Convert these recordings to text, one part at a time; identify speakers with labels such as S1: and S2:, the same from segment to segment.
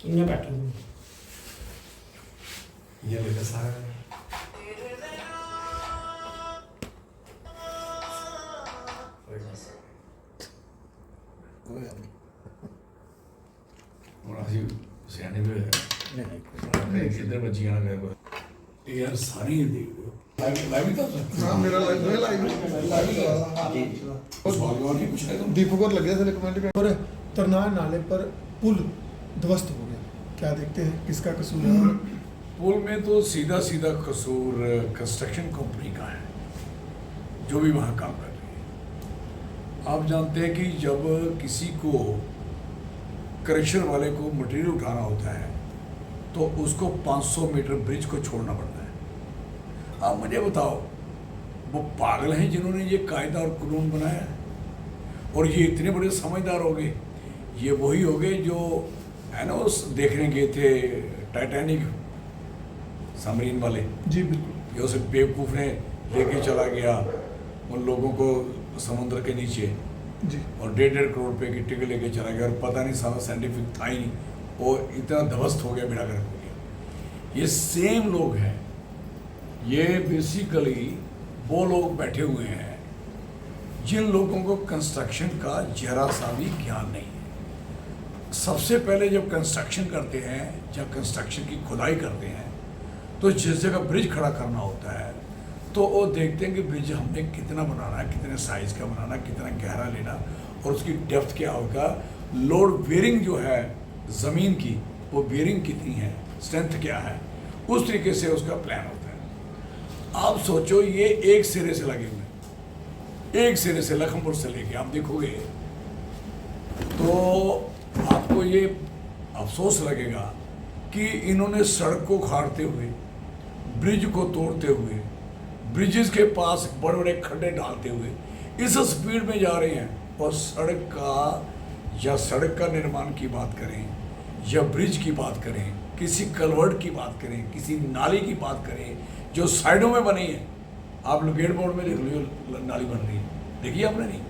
S1: इन्हें बैठो
S2: ये लेकर सारा सियाने भी किधर बच्चियां ना कर यार सारी लाइव ही था
S3: हाँ मेरा लाइव
S2: उस भगवान की कुछ है तो
S3: दीपक और लगे थे कमेंट कर। और तरनार नाले पर पुल ध्वस्त हो गया, क्या देखते हैं किसका कसूर है?
S2: पुल में तो सीधा सीधा कसूर कंस्ट्रक्शन कंपनी का है जो भी वहाँ काम कर रही है। आप जानते हैं कि जब किसी को क्रशर वाले को मटेरियल उठाना होता है तो उसको 500 मीटर ब्रिज को छोड़ना पड़ता है। आप मुझे बताओ वो पागल हैं जिन्होंने ये कायदा और कानून बनाया है? और ये इतने बड़े समझदार हो गए, ये वही हो गए जो है ना उस देखने गए थे टाइटैनिक सबमरीन वाले,
S3: जी बिल्कुल।
S2: जो उसे बेवकूफ़ ने लेके चला गया उन लोगों को समुद्र के नीचे
S3: जी
S2: और 1.5 करोड़ रुपए की टिकट लेके चला गया और पता नहीं सारा साइंटिफिक था ही नहीं और इतना ध्वस्त हो गया, बेड़ा गर्क हो गया। ये सेम लोग हैं, ये बेसिकली वो लोग बैठे हुए हैं जिन लोगों को कंस्ट्रक्शन का जरा सा भी ज्ञान नहीं है। सबसे पहले जब कंस्ट्रक्शन करते हैं, जब कंस्ट्रक्शन की खुदाई करते हैं तो जिस जगह ब्रिज खड़ा करना होता है तो वो देखते हैं कि ब्रिज हमने कितना बनाना है, कितने साइज़ का बनाना, कितना गहरा लेना और उसकी डेप्थ क्या होगा, लोड बेयरिंग जो है ज़मीन की वो बेयरिंग कितनी है, स्ट्रेंथ क्या है, उस तरीके से उसका प्लान होता है। आप सोचो ये एक सिरे से लगे हुए, एक सिरे से लखनपुर से लेके आप देखोगे तो आपको ये अफसोस लगेगा कि इन्होंने सड़क को उखाड़ते हुए, ब्रिज को तोड़ते हुए, ब्रिजेस के पास बड़े बड़े खड्डे डालते हुए इस स्पीड में जा रहे हैं। और सड़क का निर्माण की बात करें या ब्रिज की बात करें, किसी कलवर्ट की बात करें, किसी नाली की बात करें जो साइडों में बनी है, आप लोग गेट बोर्ड में देख लो नाली बन रही है, देखिए आपने नहीं,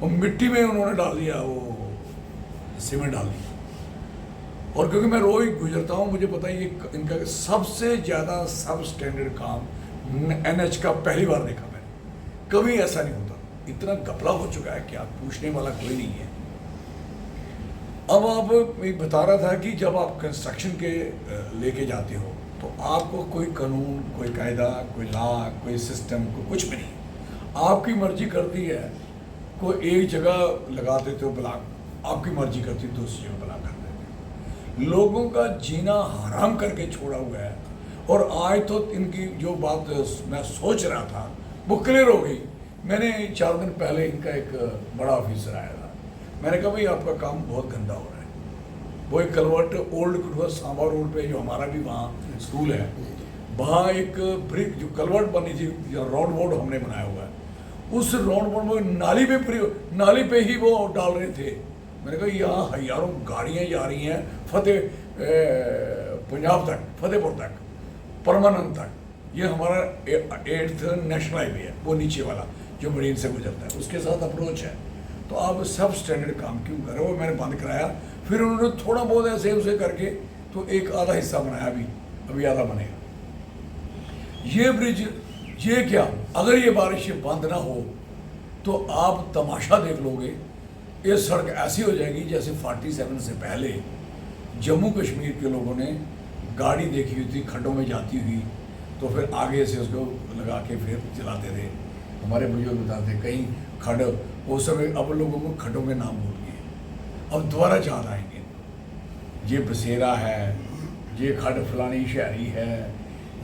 S2: वो मिट्टी में उन्होंने डाल दिया, वो सीमेंट डाल दी। और क्योंकि मैं रोज गुजरता हूँ मुझे पता है ये इनका सबसे ज़्यादा सब स्टैंडर्ड काम NH का पहली बार देखा मैंने, कभी ऐसा नहीं होता, इतना घपला हो चुका है कि आप पूछने वाला कोई नहीं है। अब आप मैं बता रहा था कि जब आप कंस्ट्रक्शन के लेके जाते हो तो आपको कोई कानून, कोई कायदा, कोई लॉ, कोई सिस्टम, कोई कुछ भी नहीं, आपकी मर्जी करती है। कोई एक जगह लगा देते हो ब्लॉक, आपकी मर्जी करती है दूसरी जगह ब्लॉक कर देते हो। लोगों का जीना हराम करके छोड़ा हुआ है। और आज तो इनकी जो बात मैं सोच रहा था वो क्लियर हो गई। मैंने 4 दिन पहले इनका एक बड़ा ऑफिसर आया था, मैंने कहा भाई आपका काम बहुत गंदा हो रहा है। वो एक culvert old Kathua Samba road पे जो हमारा भी वहाँ स्कूल है, वहाँ एक ब्रिक जो कलवर्ट बनी थी, राउंड बोर्ड हमने बनाया हुआ है, उस राउंड बोर्ड में नाली पे ही वो डाल रहे थे। मैंने कहा यहाँ हजारों गाड़ियाँ जा रही हैं पंजाब तक, फतेहपुर तक, परमानंद तक, ये हमारा 8th नेशनल हाईवे है, वो नीचे वाला जो मरीन से गुजरता है, उसके साथ अप्रोच है। तो आप सब स्टैंडर्ड काम क्यों कर रहे हो? मैंने बंद कराया, फिर उन्होंने थोड़ा बहुत ऐसे उसे करके तो एक आधा हिस्सा बनाया, अभी आधा बनेगा। ये ब्रिज, ये क्या, अगर ये बारिश बंद ना हो तो आप तमाशा देख लोगे। ये सड़क ऐसी हो जाएगी जैसे 47 से पहले जम्मू कश्मीर के लोगों ने गाड़ी देखी हुई थी खड्डों में जाती हुई, तो फिर आगे से उसको लगा के फिर चलाते थे। हमारे बुजुर्ग बताते कहीं खड्ड, उस समय अब लोगों को खड्डों के नाम भूल गए, अब दोबारा याद आएंगे। ये बसेरा है, ये खड्ड फलानी शहरी है,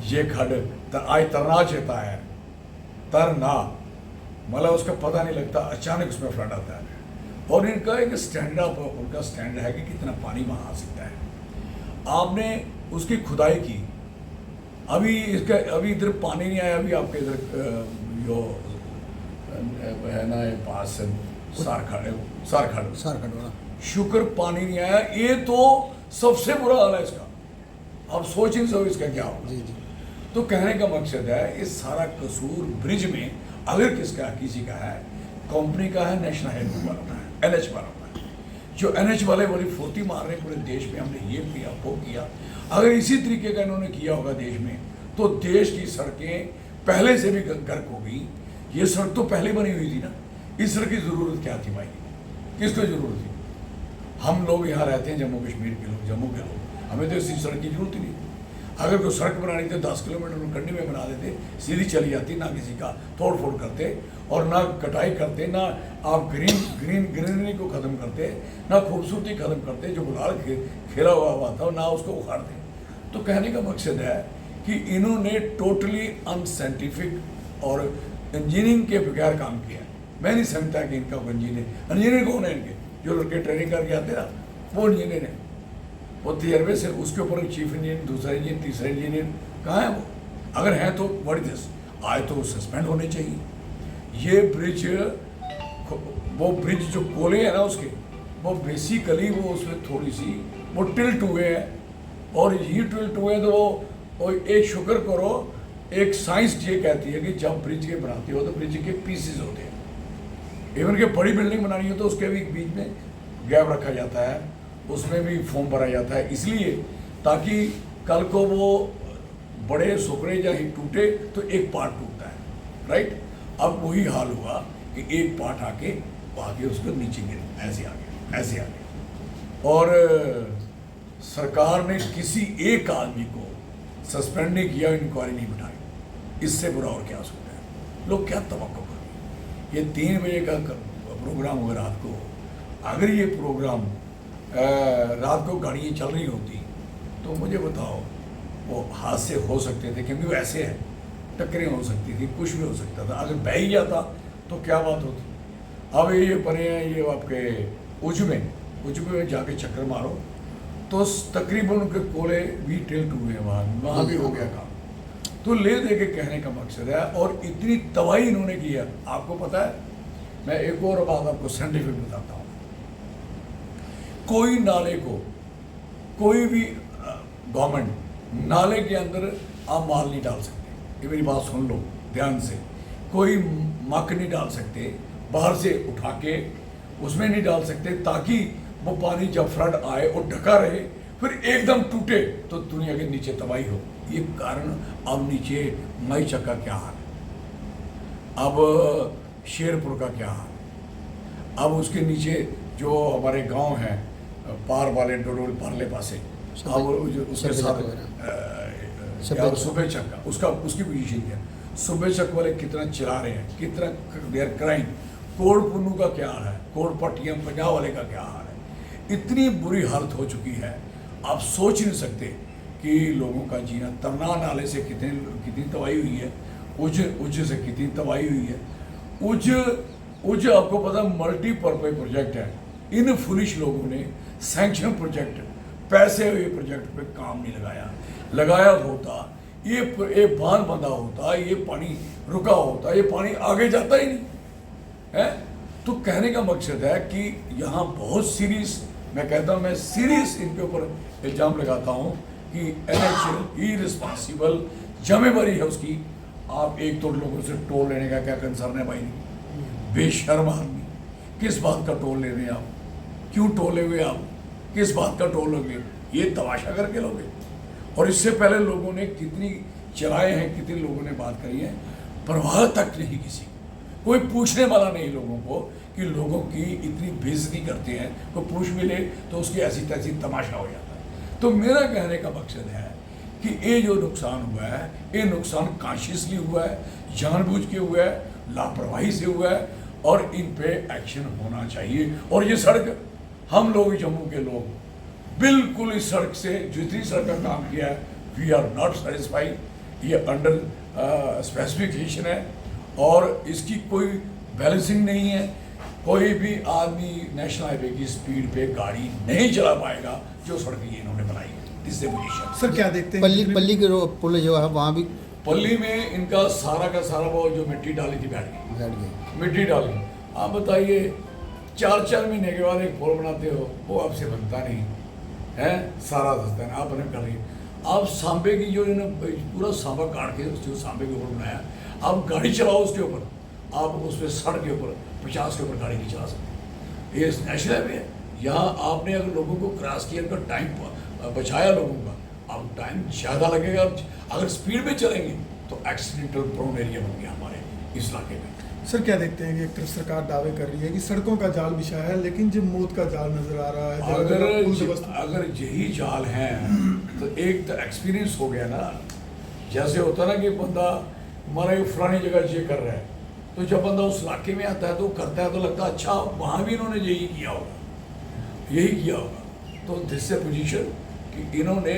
S2: ये खड्ड आज तरना चलता है, तरना मतलब उसका पता नहीं लगता, अचानक उसमें फ्लड आता है। और इनका एक स्टैंड अप, उनका स्टैंड है कि कितना पानी वहाँ आ सकता है। आपने उसकी खुदाई की, अभी इधर पानी नहीं आया, अभी आपके इधर जो है ना पास सारखंड वाला शुक्र पानी नहीं आया। ये तो सबसे बुरा हाल है इसका, आप सोच नहीं सकते इसका क्या होगा।
S3: जी जी।
S2: तो कहने का मकसद है इस सारा कसूर ब्रिज में अगर किसी का है, कंपनी का है, नेशनल हाईवे वालों का है, NH वालों का है। जो NH वाले बड़ी फुर्ती मार रहे हैं पूरे देश में, हमने ये किया वो किया। अगर इसी तरीके का इन्होंने किया होगा देश में, तो देश की सड़कें पहले से भी गर्क हो गई। ये सड़क तो पहले बनी हुई थी ना, इस सड़क की ज़रूरत क्या थी भाई, किसको ज़रूरत थी? हम लोग यहाँ रहते हैं, जम्मू कश्मीर के लोग, जम्मू के लोग, हमें तो इसी सड़क की जरूरत ही नहीं। अगर कोई सड़क बनानी थी 10 किलोमीटर कंडी में बना देते, सीधी चली जाती, ना किसी का तोड़ फोड़ करते और ना कटाई करते, ना आप ग्रीनरी को ख़त्म करते, ना खूबसूरती ख़त्म करते, जो गुलाल खेला हुआ था ना उसको उखाड़ते। तो कहने का मकसद है कि इन्होंने टोटली अनसाइंटिफिक और इंजीनियरिंग के बगैर काम किया। मैं नहीं समझता कि इनका इंजीनियर कौन है? इनके जो लड़के ट्रेनिंग करके आते हैं ना, वो इंजीनियर है, वो तजर्बे से उसके ऊपर चीफ इंजीनियर, दूसरा इंजीनियर, तीसरा इंजीनियर कहाँ है वो? अगर हैं तो व्हाट इज दिस? आज तो सस्पेंड होने चाहिए। ये ब्रिज, वो ब्रिज जो कोले है ना उसके, वो बेसिकली वो उसमें थोड़ी सी वो टिल्ट हुए हैं, और ये टिल्ट हुए तो वो एक शुक्र करो, एक साइंस ये कहती है कि जब ब्रिज के बनाते हो तो ब्रिज के पीसेस होते हैं। इवन के बड़ी बिल्डिंग बनानी हो तो उसके भी बीच में गैप रखा जाता है, उसमें भी फोम भरा जाता है, इसलिए ताकि कल को वो बड़े सुकड़े या टूटे तो एक पार्ट टूटता है, राइट? अब वही हाल हुआ कि एक पार्ट आगे उसको नीचे गिर, ऐसे आगे और सरकार ने किसी एक आदमी को सस्पेंड नहीं किया, इंक्वायरी नहीं बिठाई। इससे बुरा और क्या हो सकता है? लोग क्या तवक्को करेंगे? ये 3 बजे का प्रोग्राम होगा रात को। अगर ये प्रोग्राम रात को गाड़ियाँ चल रही होती तो मुझे बताओ, वो हादसे हो सकते थे, क्योंकि वो ऐसे है, टक्करें हो सकती थी, कुछ भी हो सकता था। अगर बह ही जाता तो क्या बात होती? अब ये बने हैं, ये आपके उज में जाके चक्कर मारो तो तकरीबन उनके कोले भी टिल्ट हुए हैं, वहाँ भी हो गया काम। तो ले दे के कहने का मकसद है, और इतनी तबाही इन्होंने की है। आपको पता है, मैं एक और बात आपको साइंटिफिक बताता हूँ। कोई नाले को, कोई भी गवर्नमेंट नाले के अंदर आप माल नहीं डाल सकते। ये मेरी बात सुन लो ध्यान से। कोई मक नहीं डाल सकते, बाहर से उठा के उसमें नहीं डाल सकते, ताकि वो पानी जब फ्लड आए और ढका रहे, फिर एकदम टूटे तो दुनिया के नीचे तबाही हो। ये कारण अब नीचे मई चक का क्या हाल है, अब शेरपुर का क्या हाल है, अब उसके नीचे जो हमारे गांव हैं पार वाले डोडोल पारले पासे, अब उसके साथ सुबह चक का उसकी पोजीशन क्या, सुबह चक वाले कितना चला रहे हैं, कितना देर क्राइम। कोड़ पुन्नू का क्या हाल है, कोड़ पट्टियाँ पंजाब वाले का क्या हाल है। इतनी बुरी हालत हो चुकी है, आप सोच नहीं सकते कि लोगों का जीना। तरना नाले से कितनी तबाही हुई है, उज से कितनी तबाही हुई है। उज आपको पता मल्टीपर्पज प्रोजेक्ट है। इन फुलिश लोगों ने सैंक्शन प्रोजेक्ट, पैसे हुए प्रोजेक्ट पे काम नहीं लगाया होता, ये बांध बंधा होता, ये पानी रुका होता, ये पानी आगे जाता ही नहीं है। तो कहने का मकसद है कि यहाँ बहुत सीरियस, मैं कहता हूँ, मैं सीरियस इनके ऊपर इल्ज़ाम लगाता हूँ कि NH इररिस्पॉन्सिबल जिम्मेदारी है उसकी। आप एक तो लोगों से टोल लेने का क्या कंसर्न है भाई? बेशर्म आदमी, किस बात का टोल ले रहे हैं आप? क्यों टोले हुए आप? किस बात का टोल लोगे? ये तमाशा करके लोगे? और इससे पहले लोगों ने कितनी चलाए हैं, कितने लोगों ने बात करी है, परवाह तक नहीं किसी, कोई पूछने वाला नहीं लोगों को कि लोगों की इतनी बेइज्जती करते हैं। कोई पूछ भी ले तो उसकी ऐसी तैसी तमाशा हो जाता है। तो मेरा कहने का मकसद है कि ये जो नुकसान हुआ है, ये नुकसान कॉन्शियसली हुआ है, जानबूझ के हुआ है, लापरवाही से हुआ है, और इन पे एक्शन होना चाहिए। और ये सड़क, हम लोग जम्मू के लोग बिल्कुल इस सड़क से, जितनी सड़क का काम किया है, वी आर नॉट सेटिस्फाइड। ये अंडर स्पेसिफिकेशन है और इसकी कोई बैलेंसिंग नहीं है। कोई भी आदमी नेशनल हाईवे की स्पीड पे गाड़ी नहीं चला पाएगा जो सड़क ये इन्होंने बनाई है। इससे पोजीशन
S3: सर क्या देखते हैं
S1: पल्ली के पुल जो है वहाँ भी
S2: पल्ली में इनका सारा का सारा वो जो मिट्टी डाली थी बैठ गई, मिट्टी डाली। आप बताइए 4 महीने के बाद एक पुल बनाते हो, वो आपसे बनता नहीं है, सारा दसता है आप बने कर रही। आप सांबे की जो इन्होंने पूरा सांबा काट के जो सांबे के ऊपर बनाया, आप गाड़ी चलाओ उसके ऊपर, आप उस पर 60 के ऊपर 50 के ऊपर गाड़ी नहीं चला सकते। ये नेशनल हाईवे है, यहाँ आपने अगर लोगों को क्रॉस किया का टाइम बचाया लोगों का, अब टाइम ज़्यादा लगेगा। अगर स्पीड में चलेंगे तो एक्सीडेंटल प्रोन एरिया बन गया हमारे इस इलाके में।
S3: सर क्या देखते हैं कि एक तरफ सरकार दावे कर रही है कि सड़कों का जाल बिछाया है, लेकिन जब मौत का जाल नजर आ रहा है,
S2: अगर यही जाल है तो एक तो एक्सपीरियंस हो गया ना। जैसे होता ना कि बंदा हमारा फलानी जगह ये कर रहा है, तो जब बंदा उस इलाके में आता है तो करता है तो लगता है अच्छा वहाँ भी इन्होंने यही किया होगा। तो दिस ए पोजीशन कि इन्होंने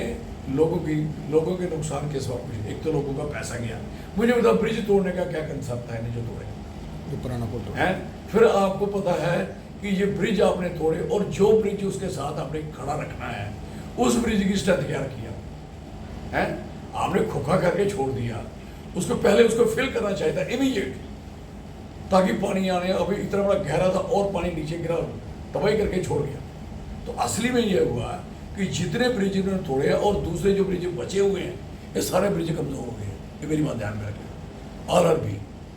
S2: लोगों के नुकसान के सिवा कुछ, एक तो लोगों का पैसा गया। मुझे बताओ ब्रिज तोड़ने का क्या कंसेप्ट है, जो तोड़े
S1: जो पुराना पुल
S2: है। फिर आपको पता है कि ये ब्रिज आपने तोड़े और जो ब्रिज उसके साथ आपने खड़ा रखना है, उस ब्रिज की स्ट्रेंथ क्या किया है, आपने खोखा करके छोड़ दिया। उसको पहले उसको फिल करना चाहिए था इमीडिएट, ताकि पानी आने, अभी इतना बड़ा गहरा था और पानी नीचे गिरा, तबाही करके छोड़ गया। तो असली में ये हुआ कि जितने ब्रिज इन्होंने तोड़े और दूसरे जो ब्रिज बचे हुए हैं, ये सारे ब्रिज कमजोर हो गए। ये मेरी बात ध्यान में रखें। RRB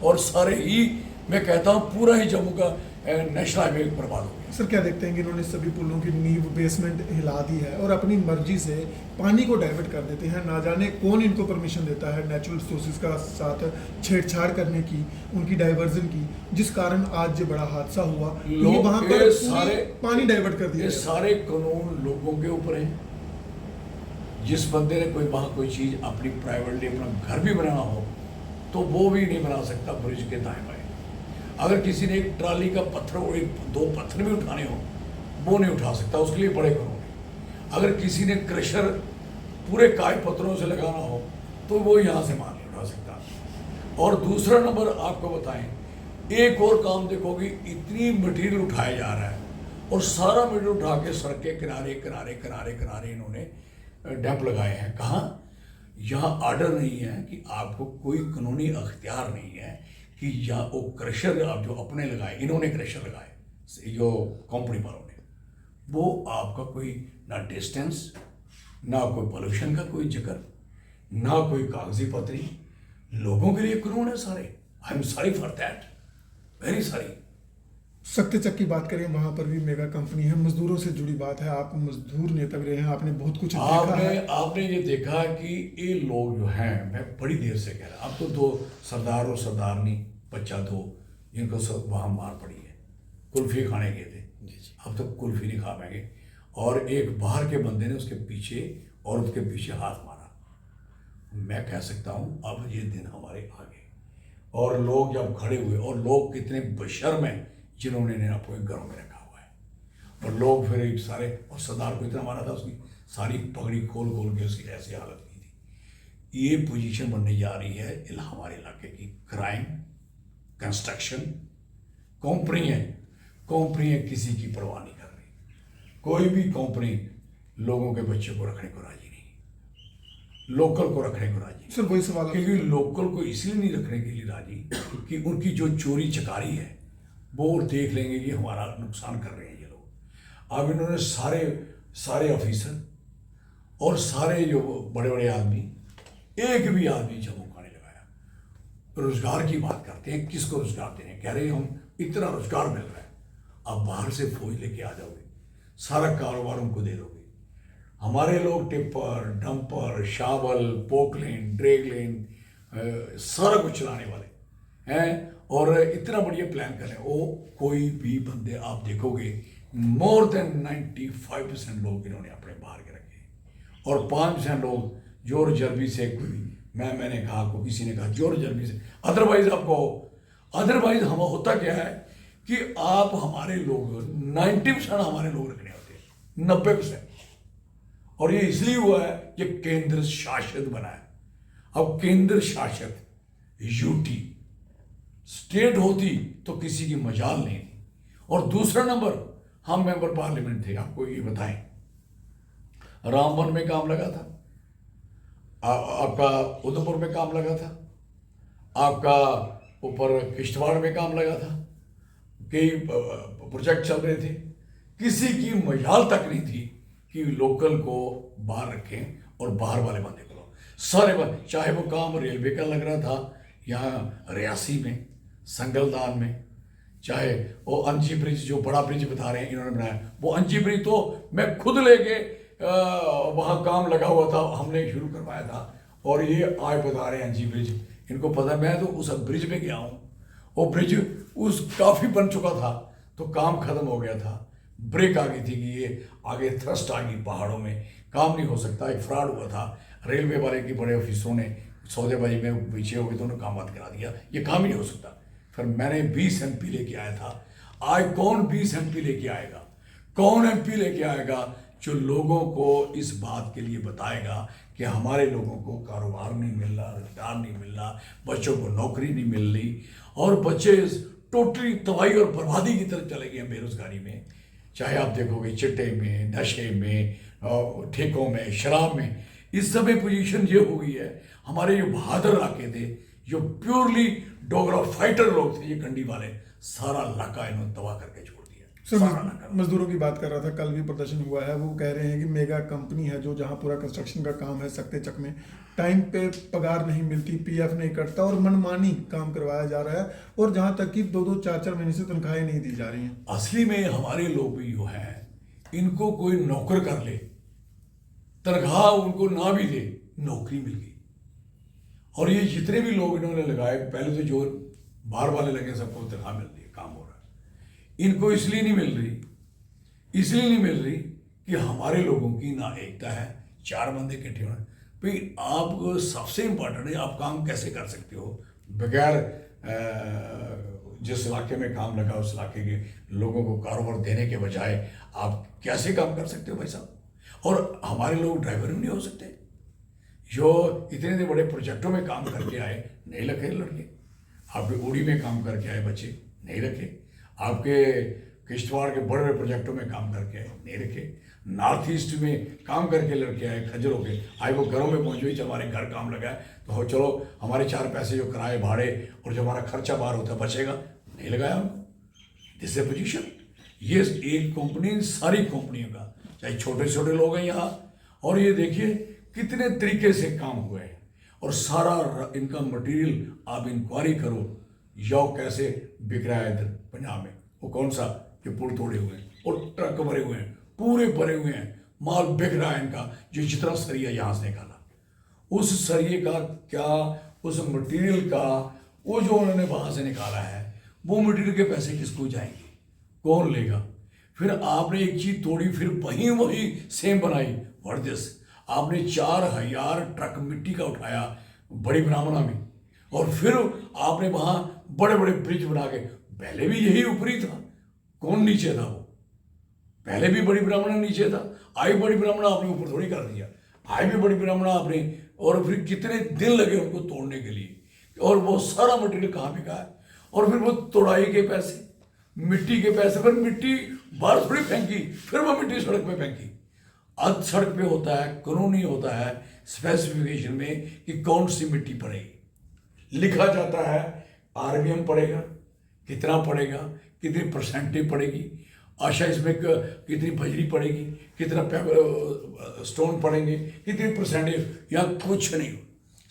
S2: और सारे ही, मैं कहता हूँ पूरा ही जम्मू का नेशनल हाईवे बर्बाद हो गया।
S3: सर क्या देखते हैं कि इन्होंने सभी पुलों की नींव बेसमेंट हिला दी है और अपनी मर्जी से पानी को डाइवर्ट कर देते हैं। ना जाने कौन इनको परमिशन देता है नेचुरल रिसोर्सेज का साथ छेड़छाड़ करने की, उनकी डाइवर्जन की, जिस कारण आज ये बड़ा हादसा हुआ।
S2: लोग
S3: वहां पर
S2: सारे
S3: पानी डाइवर्ट कर दिया।
S2: ये सारे कानून लोगों के ऊपर है। जिस बंदे ने कोई वहाँ कोई चीज़ अपनी प्राइवेटली अपना घर भी बनाना हो तो वो भी नहीं बना सकता ब्रिज के दाएं बाएं। अगर किसी ने एक ट्राली का पत्थर और एक दो पत्थर भी उठाने हो, वो नहीं उठा सकता, उसके लिए बड़े कानून है। अगर किसी ने क्रशर पूरे काय पत्थरों से लगाना हो तो वो यहाँ से माल नहीं उठा सकता। और दूसरा नंबर आपको बताएं, एक और काम देखोगे, इतनी मटेरियल उठाया जा रहा है और सारा मटेरियल उठा के सड़क के किनारे किनारे किनारे किनारे इन्होंने डैम्प लगाए हैं। कहाँ? यहाँ ऑर्डर नहीं है कि आपको कोई कानूनी अख्तियार नहीं है कि यहाँ वो क्रशर आप जो अपने लगाए, इन्होंने क्रशर लगाए जो कंपनी वालों ने, वो आपका कोई ना डिस्टेंस, ना कोई पोल्यूशन का कोई जिक्र, ना कोई कागजी पत्री। लोगों के लिए कानून है सारे। I am sorry for that, very sorry.
S3: सख्त चक की बात करें, वहां पर भी मेगा कंपनी है, मजदूरों से जुड़ी बात है। आप मजदूर नेता भी रहे हैं, आपने बहुत कुछ देखा है।
S2: आपने ये देखा कि ये लोग जो हैं, मैं बड़ी देर से कह रहा, अब तो दो सरदार और सरदारनी बच्चा दो जिनको सब वहाँ मार पड़ी है, कुल्फी खाने गए थे, अब तो कुल्फी नहीं खा पाएंगे। और एक बाहर के बंदे ने उसके पीछे औरत के पीछे हाथ मारा। मैं कह सकता हूँ अब ये दिन हमारे आ गए। और लोग जब खड़े हुए, और लोग कितने बेशर्म हैं जिन्होंने इन्हें अपने घरों में रखा हुआ है। और लोग फिर एक सारे, और सरदार को इतना मारा था, उसकी सारी पगड़ी खोल खोल के उसकी ऐसी हालत की थी। ये पोजीशन बनने जा रही है हमारे इलाके की। क्राइम, कंस्ट्रक्शन, कंपनी है, किसी की परवाह नहीं कर रही। कोई भी कंपनी लोगों के बच्चे को रखने को राजी नहीं, लोकल को रखने को राजी।
S3: सर वही सवाल,
S2: क्योंकि लोकल को इसलिए नहीं रखने के लिए राजी कि उनकी जो चोरी चकारी है वो देख लेंगे कि हमारा नुकसान कर रहे हैं ये लोग। अब इन्होंने सारे ऑफिसर और सारे जो बड़े बड़े आदमी, एक भी आदमी जम्मू का नहीं लगाया। रोजगार की बात करते हैं, किसको रोजगार देने, कह रहे हैं हम इतना रोजगार मिल रहा है, अब बाहर से फौज लेके आ जाओगे, सारा कारोबार उनको दे दोगे। हमारे लोग टिप्पर, डंपर, शावल, पोकलेन, ड्रैगलेन, सारा कुछ चलाने वाले हैं और इतना बढ़िया प्लान कर रहे हैं। वो कोई भी बंदे आप देखोगे, मोर देन 95% लोग इन्होंने अपने बाहर के रखे और 5% लोग जोर जर्बी से, कोई मैंने कहा, को किसी ने कहा जोर जर्बी से, अदरवाइज आपको, अदरवाइज हम होता क्या है कि आप हमारे लोग 90% हमारे लोग रखने होते हैं, 90%। और ये इसलिए हुआ है, ये केंद्र शासित बना है। अब केंद्र शासित यूटी स्टेट होती तो किसी की मजाल नहीं थी। और दूसरा नंबर, हम मेंबर पार्लियामेंट थे, आपको ये बताएं, रामबन में काम लगा था, आपका उधमपुर में काम लगा था, आपका ऊपर किश्तवाड़ में काम लगा था, कई प्रोजेक्ट चल रहे थे। किसी की मजाल तक नहीं थी कि लोकल को बाहर रखें और बाहर वाले बंदे को सारे, चाहे वो काम रेलवे का लग रहा था यहाँ रियासी में, संगलदान में, चाहे वो अंजी ब्रिज, जो बड़ा ब्रिज बता रहे हैं इन्होंने बनाया, वो अंजी ब्रिज तो मैं खुद लेके वहाँ काम लगा हुआ था, हमने शुरू करवाया था। और ये आज बता रहे हैं अंजी ब्रिज, इनको पता, मैं तो उस ब्रिज पे गया हूँ, वो ब्रिज उस काफ़ी बन चुका था तो काम खत्म हो गया था, ब्रेक आ गई थी कि ये आगे थ्रस्ट आ गई, पहाड़ों में काम नहीं हो सकता, एक फ्रॉड हुआ था, रेलवे वाले की बड़े ऑफिसरों ने सौदेबाजी में पीछे हो गए तो उन्होंने काम बंद करा दिया, ये काम ही नहीं हो सकता। फिर मैंने 20 MP लेके आया था। आज कौन 20 MP लेके आएगा, कौन MP लेके आएगा जो लोगों को इस बात के लिए बताएगा कि हमारे लोगों को कारोबार नहीं मिल रहा, रोजगार नहीं मिल रहा, बच्चों को नौकरी नहीं मिल रही, और बच्चे टोटली तबाही और बर्बादी की तरफ चले गए बेरोजगारी में। चाहे आप देखोगे चिट्टे में, नशे में, ठेकों में, शराब में, इस समय पोजीशन ये हो गई है। हमारे जो बहादुर इलाके थे, जो प्योरली डोगरा फाइटर लोग थे, ये कंडी वाले, सारा इलाका इन्होंने तबाह करके छोड़ दिया।
S3: सर मजदूरों की बात कर रहा था, कल भी प्रदर्शन हुआ है, वो कह रहे हैं कि मेगा कंपनी है जो जहां पूरा कंस्ट्रक्शन का काम है सकते चक में, टाइम पे पगार नहीं मिलती, PF नहीं कटता और मनमानी काम करवाया जा रहा है, और जहां तक कि 2-2, 4-4 महीने से तनख्वाहें नहीं दी जा रही हैं।
S2: असली में हमारे लोग भी जो हैं, इनको कोई नौकर कर ले, तनख्वाह उनको ना भी दे, नौकरी मिल गई। और ये जितने भी लोग इन्होंने लगाए, पहले तो जो बाहर वाले लगे सबको तनख्वाह मिल रही है, काम हो रहा है, इनको इसलिए नहीं मिल रही, इसलिए नहीं मिल रही कि हमारे लोगों की ना एकता है, 4 बंदे इकट्ठे होना। भाई आप सबसे इंपॉर्टेंट है, आप काम कैसे कर सकते हो बगैर जिस इलाके में काम लगा उस इलाके के लोगों को कारोबार देने के बजाय आप कैसे काम कर सकते हो भाई साहब। और हमारे लोग ड्राइवर भी नहीं हो सकते, जो इतने बड़े प्रोजेक्टों में काम करके आए, नहीं रखे लड़के। आपके उड़ी में काम करके आए बच्चे, नहीं रखे। आपके किश्तवाड़ के बड़े बड़े प्रोजेक्टों में काम करके आए, नहीं रखे। नॉर्थ ईस्ट में काम करके लड़के आए, खजरों के आए, वो घरों में पहुंचे, जब हमारे घर काम लगा है तो हो चलो हमारे 4 पैसे जो किराए भाड़े और जो हमारा खर्चा बाहर होता है बचेगा, नहीं लगाया उनको। This is position. ये एक कंपनी, सारी कंपनियों का, चाहे छोटे छोटे लोग हैं यहाँ, और ये देखिए कितने तरीके से काम हुए हैं, और सारा इनका मटेरियल आप इंक्वायरी करो, यो कैसे बिक रहा है इधर पंजाब में। वो कौन सा जो पुल तोड़े हुए हैं और ट्रक भरे हुए हैं, पूरे भरे हुए हैं, माल बिक रहा है इनका। जो जितना सरिया यहाँ से निकाला, उस सरिये का क्या, उस मटेरियल का, वो जो उन्होंने वहाँ से निकाला है, वो मटेरियल के पैसे किसको जाएंगे, कौन लेगा। फिर आपने एक चीज़ तोड़ी, फिर वही सेम बनाई। व्हाट दिस, आपने 4000 ट्रक मिट्टी का उठाया बड़ी ब्राह्मणा में, और फिर आपने वहाँ बड़े बड़े ब्रिज बना के, पहले भी यही ऊपरी था, कौन नीचे था? वो पहले भी बड़ी ब्राह्मणा नीचे था, आई बड़ी ब्राह्मणा आपने ऊपर थोड़ी कर दिया, आई भी बड़ी ब्राह्मणा आपने, और फिर कितने दिन लगे उनको तोड़ने के लिए, और वो सारा मटेरियल कहाँ बिका है। और फिर वो तोड़ाई के पैसे, मिट्टी के पैसे, फिर मिट्टी बाहर थोड़ी फेंकी, फिर वो मिट्टी सड़क पे फेंकी। आज सड़क पे होता है, कानूनी होता है स्पेसिफिकेशन में कि कौन सी मिट्टी पड़ेगी, लिखा जाता है RBM पड़ेगा, कितना पड़ेगा, कितनी परसेंटेज पड़ेगी, आशा इसमें कितनी बजरी पड़ेगी, कितना स्टोन पड़ेंगे, कितनी परसेंटेज, या कुछ नहीं,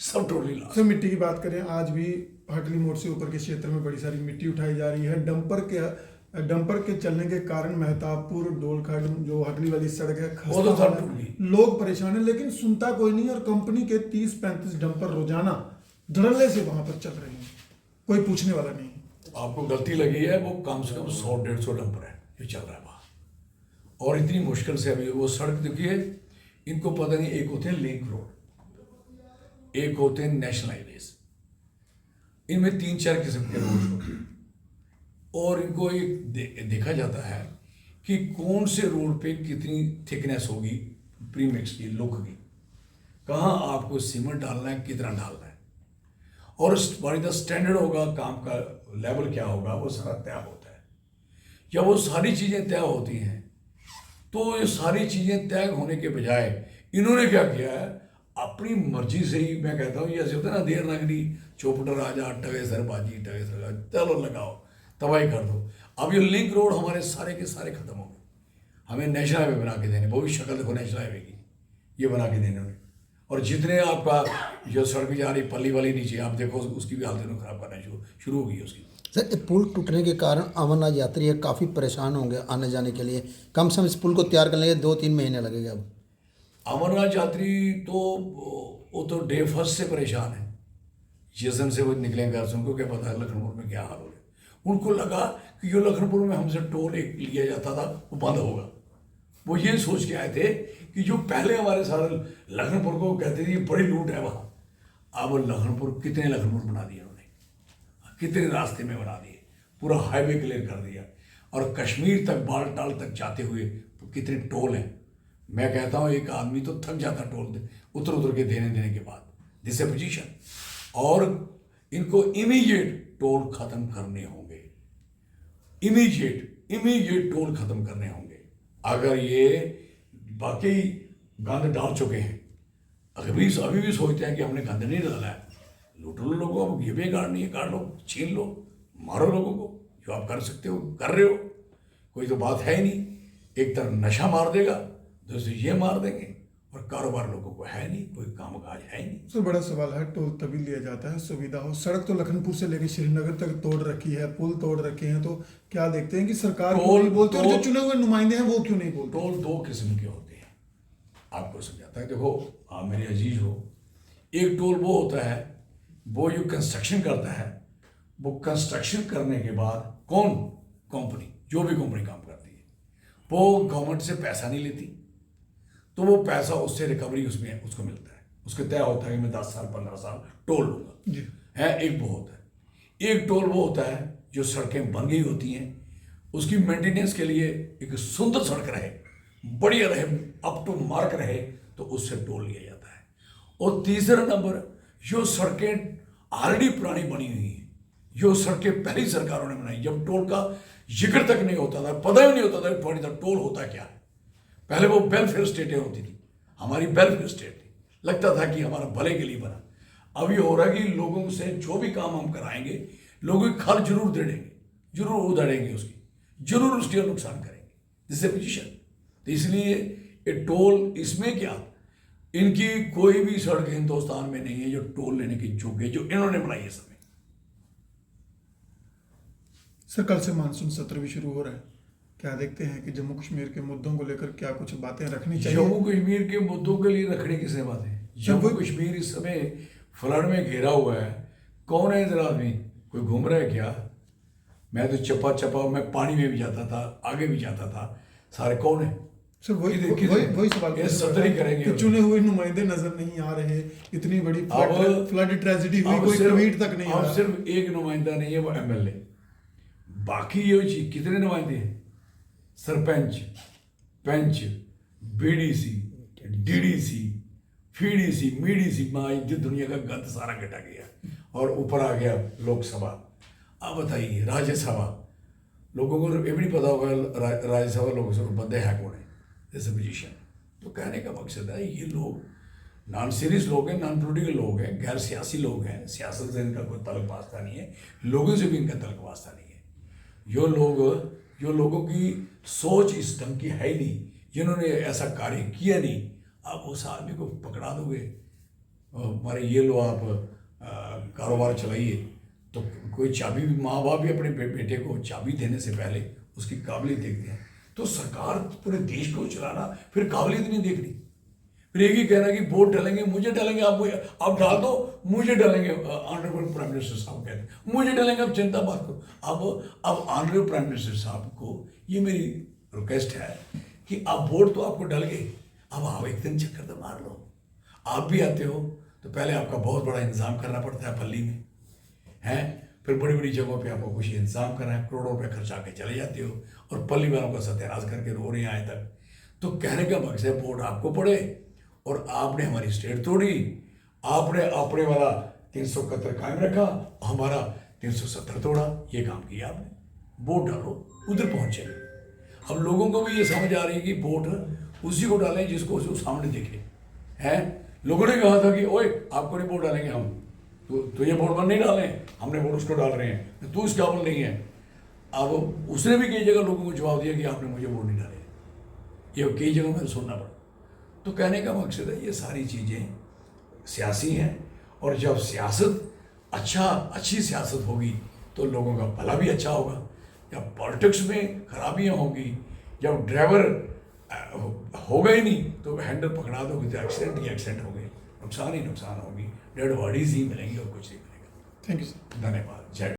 S2: सब टोटली लॉस।
S3: सर मिट्टी की बात करें, आज भी हटली मोड़ से ऊपर के क्षेत्र में बड़ी सारी मिट्टी उठाई जा रही है। डंपर के चलने के कारण मेहताबपुर डोलखंड जो हटली वाली सड़क है, खस्ता है, लोग परेशान हैं, लेकिन सुनता कोई नहीं। और कंपनी के 30-35 डंपर रोजाना धड़ल्ले से वहां पर चल रहे हैं, कोई पूछने वाला नहीं।
S2: आपको गलती लगी है, वो कम से कम 100-150 डंपर है जो चल रहा है वहाँ, और इतनी मुश्किल से अभी वो सड़क देखिए, इनको पता नहीं, एक होते हैं लिंक रोड, एक होते हैं नेशनल हाईवेज, इनमें 3-4 किस्म के रोड होते हैं, और इनको एक देखा जाता है कि कौन से रोड पे कितनी थिकनेस होगी प्रीमिक्स की, लुक की, कहाँ आपको सीमेंट डालना है, कितना डालना है, और बारी द स्टैंडर्ड होगा, काम का लेवल क्या होगा, वो सारा तय होता है। जब वो सारी चीज़ें तय होती हैं, तो ये सारी चीज़ें तय होने के बजाय इन्होंने क्या किया है, अपनी मर्जी से ही, मैं कहता हूँ ये ऐसे होता है ना, देर नगरी चौपटा राजा, टगे सरबाजी, टगे सर, चलो लगाओ, तबाही कर दो। अब ये लिंक रोड हमारे सारे के सारे खत्म हो गए, हमें नेशनल हाईवे बना के देने, वो भी शक्ल देखो नेशनल हाईवे की, ये बना के देने उन्हें, और जितने आपका जो सड़क जा रही पल्ली वाली नीचे, आप देखो उसकी भी हालत खराब करना शुरू हो गई है उसकी।
S1: सर ये पुल टूटने के कारण अमरनाथ यात्री है काफ़ी परेशान होंगे आने जाने के लिए। कम से कम इस पुल को तैयार करने के लिए 2-3 महीने लगेंगे अब।
S2: अमरनाथ यात्री तो वो तो डे फर्स्ट से परेशान है। जिस दिन से वो निकलेंगे घर से उनको क्या पता है लखनपुर में क्या हाल हो रहा है। उनको लगा कि जो लखनपुर में हमसे टोल एक लिया जाता था वो बंद होगा। वो ये सोच के आए थे कि जो पहले हमारे सारे लखनपुर को कहते थे ये बड़ी लूट है वहाँ, अब लखनपुर कितने लखनपुर बना दिए उन्होंने, कितने रास्ते में बना दिए, पूरा हाईवे क्लियर कर दिया। और कश्मीर तक बालटाल तक जाते हुए कितने टोल हैं। मैं कहता हूँ एक आदमी तो थक जाता टोल उतर के देने के बाद। This A position. और इनको इमीडिएट टोल खत्म करने होंगे, इमीडिएट टोल खत्म करने होंगे। अगर ये बाकी गंद डाल चुके हैं, अभी भी सोचते हैं कि हमने गंद नहीं डाला है, लूट लो लोगों को, ये भी गाड़नी है गाड़ लो, छीन लो, मारो लोगों को, जो आप कर सकते हो कर रहे हो। कोई तो बात है ही नहीं। एक तरफ नशा मार देगा, दूसरी ये मार देंगे, और कारोबार लोगों को है नहीं, कोई काम काज है ही नहीं।
S3: सर बड़ा सवाल है, टोल तभी लिया जाता है सुविधा हो। सड़क तो लखनपुर से लेकर श्रीनगर तक तोड़ रखी है, पुल तोड़ रखे हैं, तो क्या देखते हैं कि सरकार क्यों नहीं बोलती और जो चुने हुए नुमाइंदे हैं वो क्यों नहीं बोलते?
S2: टोल दो किस्म के होते हैं, आपको समझाता है। देखो आप मेरे अजीज हो, एक टोल वो होता है वो जो कंस्ट्रक्शन करता है, वो कंस्ट्रक्शन करने के बाद कौन कंपनी, जो भी कंपनी काम करती है, वो गवर्नमेंट से पैसा नहीं लेती, तो वो पैसा उससे रिकवरी उसमें उसको मिलता है। उसके तय होता है कि मैं 10 साल 15 साल टोल लूंगा है। एक वो होता है। एक टोल वो होता है जो सड़कें बन गई होती हैं, उसकी मेंटेनेंस के लिए एक सुंदर सड़क रहे, बढ़िया रहे, अप टू मार्क रहे, तो उससे टोल लिया जाता है। और तीसरा नंबर, जो सड़कें ऑलरेडी पुरानी बनी हुई हैं, जो सड़कें पहली सरकारों ने बनाई, जब टोल का जिक्र तक नहीं होता था, पता ही नहीं होता था थोड़ी सा टोल होता क्या है। पहले वो वेलफेयर स्टेटें होती थी, हमारी वेलफेयर स्टेट थी, लगता था कि हमारा भले के लिए बना। अब ये हो रहा है कि लोगों से जो भी काम हम कराएंगे, लोगों की खाल जरूर देंगे, जरूर उधेड़ेंगे उसकी, जरूर उसके नुकसान करेंगे, जिससे पोजीशन। तो इसलिए ये टोल इसमें क्या, इनकी कोई भी सड़क हिंदुस्तान में नहीं है जो टोल लेने की योग्य है, जो इन्होंने बनाई है समय।
S3: सर कल से मानसून सत्र भी शुरू हो रहा है, क्या देखते हैं कि जम्मू कश्मीर के मुद्दों को लेकर क्या कुछ बातें रखनी चाहिए?
S2: जम्मू कश्मीर के मुद्दों के लिए रखने की से बात है। जम्मू कश्मीर इस समय फ्लड में घिरा हुआ है। कौन है इधर आदमी, कोई घूम रहा है क्या? मैं तो चपा मैं पानी में भी जाता था, आगे भी जाता था, सारे कौन है?
S3: सर वही सवाल
S2: सत्र ही करेंगे
S3: कि चुने हुए नुमाइंदे नजर नहीं आ रहे, इतनी बड़ी फ्लड ट्रेजेडी हुई, कोई ट्वीट तक नहीं आ रहा।
S2: सिर्फ एक नुमाइंदा नहीं है, वो एमएलए, बाकी ये चीज कितने नुमाइंदे हैं? सरपंच, पंच, बीडीसी, डीडीसी, फीडीसी, मीडीसी, दुनिया का गंद सारा घटा गया, और ऊपर आ गया लोकसभा। अब बताइए राज्यसभा, लोगों को ये भी नहीं पता होगा राज्यसभा लोकसभा बंदे हैं कौन है, जैसे पोजीशन। तो कहने का मकसद है ये लोग नॉन सीरियस लोग हैं, नॉन पोलिटिकल लोग हैं, गैर सियासी लोग हैं, सियासत से इनका कोई तल्क वास्ता नहीं है, लोगों से भी इनका तल्क वास्ता नहीं है। जो लोगों की सोच इस ढंग की है ही नहीं, जिन्होंने ऐसा कार्य किया नहीं, आप उस आदमी को पकड़ा दोगे, हमारे ये लो आप कारोबार चलाइए, तो कोई चाबी भी, माँ बाप भी अपने बेटे को चाबी देने से पहले उसकी काबिलियत देखते हैं। तो सरकार पूरे देश को चलाना, फिर काबिलियत नहीं देखनी, फिर एक ही कहना कि वोट डालेंगे, मुझे डालेंगे, आप डाल दो, मुझे डालेंगे। ऑनरेबल प्राइम मिनिस्टर साहब कहते हैं मुझे डालेंगे, अब चिंता बात करो। अब ऑनरेबल प्राइम मिनिस्टर साहब को ये मेरी रिक्वेस्ट है कि आप वोट तो आपको डाल गए, अब आप एक दिन चक्कर तो मार लो। आप भी आते हो तो पहले आपका बहुत बड़ा इंतजाम करना पड़ता है पल्ली में, है, फिर बड़ी बड़ी जगहों पे आपको कुछ इंतजाम करना है, करोड़ों रुपये खर्चा के चले जाते हो, और पल्ली वालों का सत्यानाश करके रो रहे हैं आए तक। तो कहने का मकसद है वोट आपको पड़े, और आपने हमारी स्टेट तोड़ी, आपने अपने वाला 371 कायम रखा, हमारा 370 तोड़ा, ये काम किया आपने। वोट डालो, उधर पहुंचे। अब लोगों को भी ये समझ आ रही है कि वोट उसी को डालें जिसको उसे सामने दिखे, हैं। लोगों ने कहा था कि ओए आपको नहीं वोट डालेंगे हम, तो ये वोट नहीं डालें, हमने वोट उसको डाल रहे हैं, तू इस काबिल नहीं है। अब उसने भी कई जगह लोगों को जवाब दिया कि आपने मुझे वोट नहीं डाले, ये कई जगह में सुनना पड़ा। तो कहने का मकसद है ये सारी चीज़ें सियासी हैं, और जब सियासत अच्छी सियासत होगी तो लोगों का भला भी अच्छा होगा। जब पॉलिटिक्स में खराबियां होंगी, जब ड्राइवर होगा ही नहीं तो हैंडल पकड़ा दोगे तो एक्सीडेंट ही एक्सीडेंट हो गए, नुकसान ही नुकसान होगी, डेड बॉडीज ही मिलेंगी और कुछ नहीं मिलेगा।
S3: Thank you sir.
S2: धन्यवाद। जय